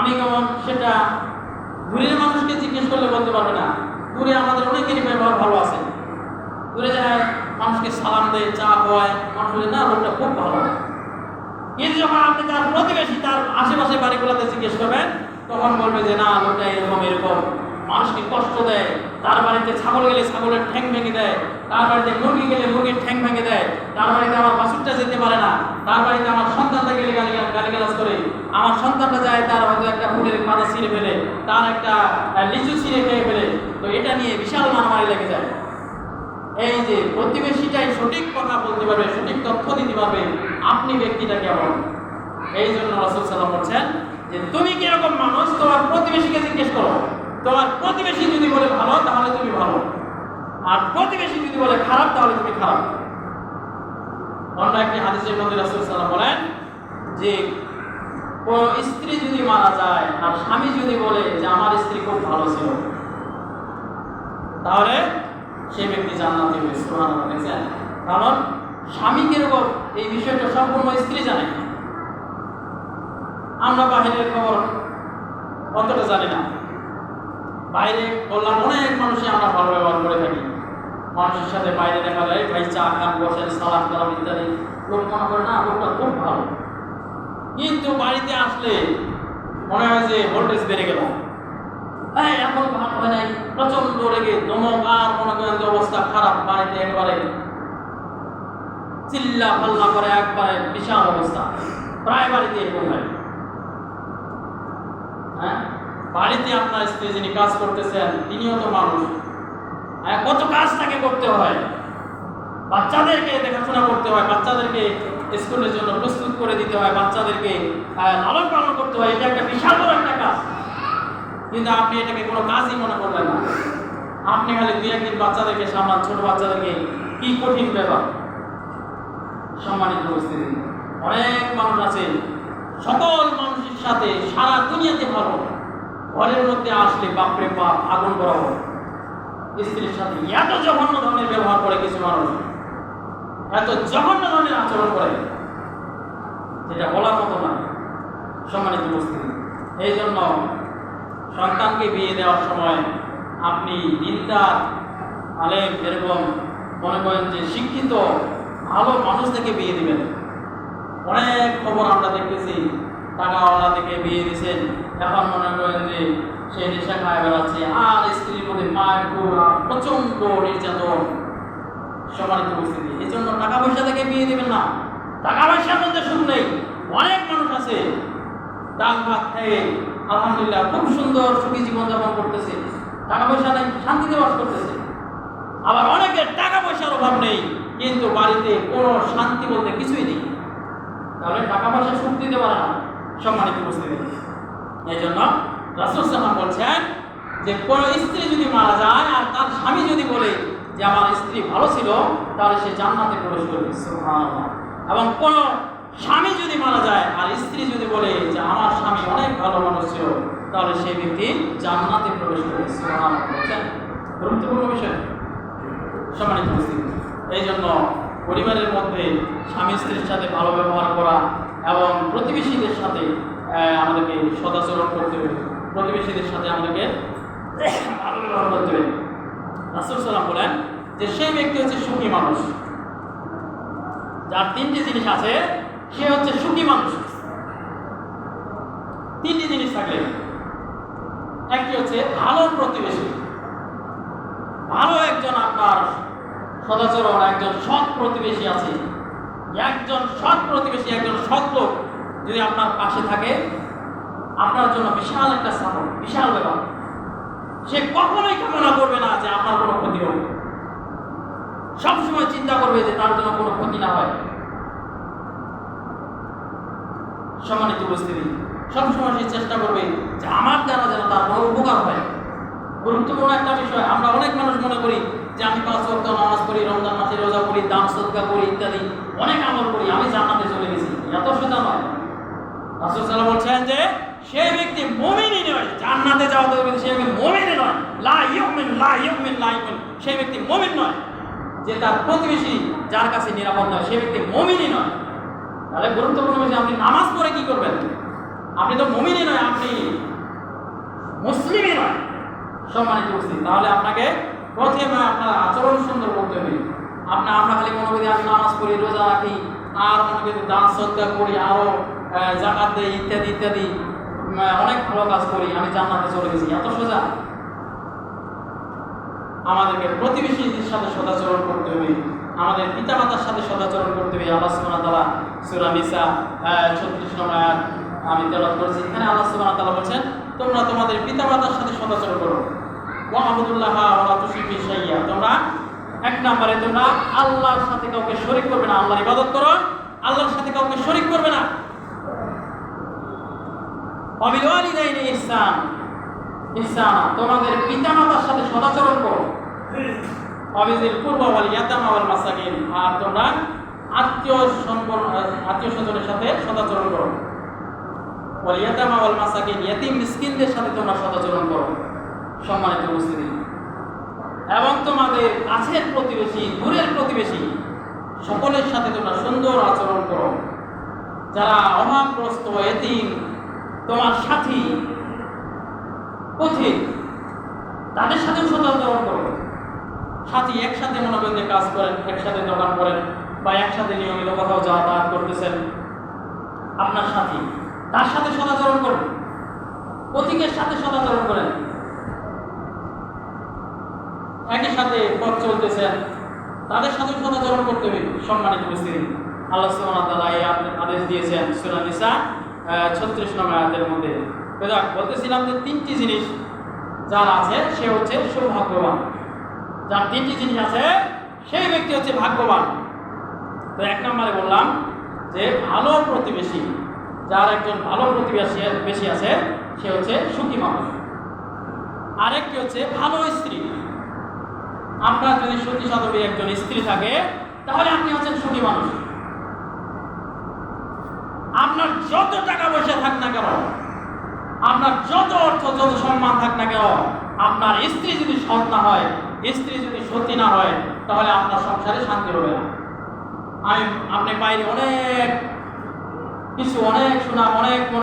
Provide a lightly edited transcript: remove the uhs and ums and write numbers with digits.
আমি কেমন সেটা দূরের মানুষকে জিজ্ঞেস করলে বলতে পারবে না। দূরে আমাদের অনেকেরই ব্যবহার ভালো আছে, দূরে যায় মানুষকে সালাম দেয়, চা খাওয়ায়, মানুষ বলে না লোকটা খুব ভালো। কিন্তু যখন আপনি তার প্রতিবেশী, তার আশেপাশে বাড়িগুলোতে জিজ্ঞেস করবেন, তখন বলবে যে না লোকটা এরকম এরকম, মানুষকে কষ্ট দেয়, তার বাড়িতে ছাগল গেলে ছাগলের ঠ্যাং ভেঙে দেয়, তার বাড়িতে মুরগি গেলে মুরগির ঠ্যাং ভেঙে দেয়, তার বাড়িতে আমার বাছুরটা যেতে পারে না, তার বাড়িতে আমার সন্তানটা গেলে গালিগালাজ করে, আমার সন্তানটা যায় তার হয়তো একটা ফুলের পাতা ছিঁড়ে ফেলে, তার একটা লিচু ছিঁড়ে খেয়ে ফেলে, তো এটা নিয়ে বিশাল মারামারি লেগে যায়। এই যে প্রতিবেশীটাই সঠিক কথা বলতে পারবে, সঠিক তথ্য দিতে পারবে আপনি ব্যক্তিটা কেমন। এই জন্য রাসূল সাল্লাল্লাহু আলাইহি ওয়াসাল্লাম বলছেন যে তুমি কিরকম মানুষ তোমার প্রতিবেশীকে জিজ্ঞেস করো। তোমার প্রতিবেশী যদি বলে ভালো তাহলে তুমি ভালো, আর প্রতিবেশী যদি বলে খারাপ তাহলে তুমি খারাপ। অন্য একটি হাদিসের মধ্যে রাসূল সাল্লাল্লাহু আলাইহি ওয়াসাল্লাম বলেন যে কোন স্ত্রী যদি মারা যায় আর স্বামী যদি বলে যে আমার স্ত্রী খুব ভালো ছিল, তাহলে সেই ব্যক্তি জান্নাতি হবে। সুবহানাল্লাহ। দেখছেন, কারণ স্বামী কিরকম এই বিষয়টা সম্পূর্ণ স্ত্রী জানে। আমরা বাহিরের খবর অতটা জানি না। বাইরে বললাম অনেক মানুষই আমরা ভালো ব্যবহার করে থাকি, মানুষের সাথে বাইরে দেখা যায় ভাই চা খান, বসেন, সালাম কালাম ইত্যাদি, লোক মনে করে না লোকটা খুব ভালো। কিন্তু বাড়িতে আসলে মনে হয় যে ভোল্টেজ বেড়ে গেল, হ্যাঁ এখন ভাত হয় নাই, প্রচন্ড রেগে দমক, আর মনে করেন যে অবস্থা খারাপ, বাড়িতে একবারে চিল্লা পাল্লা করে, একবারে বিশাল অবস্থা। প্রায় বাড়িতে এরকম হয়। হ্যাঁ, বাড়িতে আপনার স্ত্রী যিনি কাজ করতেছেন তিনিও তো মানুষ, কত কাজ তাকে করতে হয়, বাচ্চাদেরকে দেখাশোনা করতে হয়, বাচ্চাদেরকে স্কুলের জন্য প্রস্তুত করে দিতে হয়, বাচ্চাদেরকে লালন পালন করতে হয়, এটা একটা বিশাল বড় একটা কাজ। কিন্তু আপনি এটাকে কোনো কাজই মনে করবেন না, আপনি খালি দুই একদিন বাচ্চাদেরকে সামলান, ছোট বাচ্চাদেরকে, কি কঠিন ব্যাপার। সম্মানিত উপস্থিতি, অনেক মানুষ আছে সকল মানুষের সাথে সারা দুনিয়াতে ভালো, ঘরের মধ্যে আসলে বাপরে বাপ আগুন বরাবর। স্ত্রীর সাথে এত জঘন্য ধরনের ব্যবহার করে কিছু মানুষ, এত জঘন্য ধরনের আচরণ করে যেটা বলার মতো না। সম্মানিত উপস্থিতি, এই জন্য সন্তানকে বিয়ে দেওয়ার সময় আপনি দিনদার আলেম এরকম মনে করেন যে শিক্ষিত ভালো মানুষ থেকে বিয়ে দিবেন। অনেক খবর আমরা দেখতেছি, টাকাওয়ালা থেকে বিয়ে দিয়েছেন, এখন মনে করেন যে সে নেশা খায় বেড়াচ্ছে, আর স্ত্রীর মধ্যে মায়ের প্রচন্ড নির্যাতন। সম্মানিত উপস্থিতি, এই জন্য টাকা পয়সা থেকে বিয়ে দিবেন না। টাকা পয়সার মধ্যে সুখ নেই। অনেক মানুষ আছে ডাল ভাত খেয়ে আলহামদুলিল্লাহ খুব সুন্দর সুখী জীবনযাপন করতেছে, টাকা পয়সা নেই, শান্তিতে বাস করতেছে। আবার অনেকের টাকা পয়সার অভাব নেই, কিন্তু বাড়িতে কোনো শান্তি বলতে কিছুই নেই। তাহলে টাকা পয়সা সুখ দিতে পারে না। সম্মানিত উপস্থিতি, এই জন্য রাসূল সাল্লাল্লাহু আলাইহি ওয়াসাল্লাম বলছেন যে কোন স্ত্রী যদি মারা যায় আর তার স্বামী যদি বলে যে আমার স্ত্রী ভালো ছিল, তাহলে সে জান্নাতে প্রবেশ করবে। সুবহানাল্লাহ। এবং কোন স্বামী যদি মারা যায় আর স্ত্রী যদি বলে যে আমার স্বামী অনেক ভালো মানুষ ছিল, তাহলে সেই ব্যক্তি জান্নাতে প্রবেশ করবে। সুবহানাল্লাহ। গুরুত্বপূর্ণ বিষয়। সম্মানিত উপস্থিতি, এই জন্য পরিবারের মধ্যে স্বামী স্ত্রীর সাথে ভালো ব্যবহার করা এবং প্রতিবেশীদের সাথে আমাদেরকে সদাচরণ করতে হবে, প্রতিবেশীদের সাথে আমাদেরকে ভালো ব্যবহার করতে হবে। রাসূল সাল্লাল্লাহু আলাইহি ওয়াসাল্লাম বলেন যে সেই ব্যক্তি হচ্ছে সুখী মানুষ, যার তিনটি জিনিস আছে, সে হচ্ছে সুখী মানুষ। তিনটি জিনিস থাকলে, একটি হচ্ছে ভালো প্রতিবেশী, ভালো একজন আপনার সদাচরণ, একজন সৎ প্রতিবেশী আছে। একজন সৎ প্রতিবেশী, একজন সৎ লোক যদি আপনার পাশে থাকে, আপনার জন্য বিশাল একটা সাপোর্ট, বিশাল ব্যাপার। সে কখনোই কামনা করবে না যে আপনার কোনো ক্ষতি হোক, সবসময় চিন্তা করবে যে তার জন্য কোনো ক্ষতি না হয়। সম্মানিত উপস্থিতি, সবসময় সে চেষ্টা করবে যে আমার দ্বারা যেন তার কোনো উপকার হয়। গুরুত্বপূর্ণ একটা বিষয়, আমরা অনেক মানুষ মনে করি যে আমি 5 ওয়াক্ত নামাজ পড়ি, রমজান মাসে রোজা করি, দান সদকা করি ইত্যাদি অনেক আমল করি, আমি জান্নাতে চলে গেছি। এত সোজা নয়। রাসূল সাল্লাল্লাহু আলাইহি ওয়াসাল্লাম বলছেন যে সেই ব্যক্তি মুমিনই নয়, জান্নাতে যাওয়া তো সেই ব্যক্তি মুমিনই নয়। লা ইউমিন লা ইউমিন লা ইউমিন, সেই ব্যক্তি মুমিন নয়। যে তার প্রতিবেশী যার কাছে নিরাপদ নয়, সেই ব্যক্তি মুমিনই নয়। তাহলে গুরুত্বপূর্ণ বিষয়, আপনি নামাজ পড়ে কি করবেন? আপনি তো মুমিনই নয়, আপনি মুসলিমই নয়। সম্মানিত উপস্থিতি, তাহলে আপনাকে প্রথমে আপনার আচরণ সুন্দর করতে হবে। আমরা খালি মনে করি আমি নামাজ পড়ি, রোজা রাখি, আর মনে করি দান সদকা করি, আরো জাকাত দেই, ইত্যাদি ইত্যাদি, অনেক ভালো কাজ করি, আমি জান্নাতে চলে গেছি। এত সোজা? আমাদেরকে প্রতিবেশীদের সাথে সদাচরণ করতে হবে, আমাদের পিতামাতার সাথে সদাচরণ করতে হবে। আল্লাহ সুবহানাহু ওয়া তাআলা সূরা নিসা 36 নম্বর আয়াত আমি তেলাওয়াত করেছি। এখানে আল্লাহ সুবহানাহু ওয়া তাআলা বলেন, তোমরা তোমাদের পিতামাতার সাথে সদাচরণ করো। ওয়া আবুদুল্লাহ ওয়া লা তুশরিকু বিহি শাইয়্যা, তোমরা এক নম্বরে তোমরা আল্লাহর সাথে কাউকে শরীক করবে না। আল্লাহর ইবাদত করো, আল্লাহর সাথে কাউকে শরীক করবে না। ওয়া বিল ওয়ালিদাইনি ইহসানা, তোমাদের পিতামাতার সাথে সদাচরণ করো। ওয়া বিযিল কুরবা ওয়াল ইয়াতামা ওয়াল মাসাকিন, আর তোমরা আত্মীয় স্বজনের সাথে সদাচরণ করো। ওয়াল ইয়াতামা ওয়াল মাসাকিন, ইয়তীম মিসকিনদের সাথে তোমরা সদাচরণ করো। সম্মানিত উপস্থিতি, এবং তোমাদের কাছের প্রতিবেশী, দূরের প্রতিবেশী, সকলের সাথে তোমরা সুন্দর আচরণ করো। যারা অভাবগ্রস্ত, এতিম, তোমার সাথী, পথিক, তাদের সাথেও সদাচরণ করো। সাথী একসাথে মনে করেন যে কাজ করেন, একসাথে দোকান করেন, বা একসাথে নিয়মিত কোথাও যাতায়াত করতেছেন, আপনার সাথী, তার সাথে সদাচরণ করুন। পথিকের সাথে সদাচরণ করেন, একই সাথে পথ চলতেছেন, তাদের সাথে সদাচরণ করতে হবে। সম্মানিত উপস্থিতি, আল্লাহ সুবহানাহু ওয়া তাআলা এই আদেশ দিয়েছেন সূরা নিসা 36 নম্বর আয়াতের মধ্যে। বলতেছিলাম যে তিনটি জিনিস যার আছে সে হচ্ছে সৌভাগ্যবান। যার তিনটি জিনিস আছে সেই ব্যক্তি হচ্ছে ভাগ্যবান। তো এক নম্বরে বললাম যে ভালো প্রতিবেশী, যার একজন ভালো প্রতিবেশী আছে সে হচ্ছে সুখী মানুষ। আরেকটি হচ্ছে ভালো স্ত্রী। আপনার যদি সতী সাধবী একজন স্ত্রী থাকে তাহলে আপনি হচ্ছেন সুখী মানুষ। আপনার যত টাকা পয়সা থাক না কেন, আপনার যত অর্থ, যত সম্মান থাক না কেন, আপনার স্ত্রী যদি সৎ না হয়, স্ত্রী যদি সতী না হয়, তাহলে আপনার সংসারে শান্তি হবে না। আপনি বাইরে অনেক কিছু, অনেক সুনাম, অনেক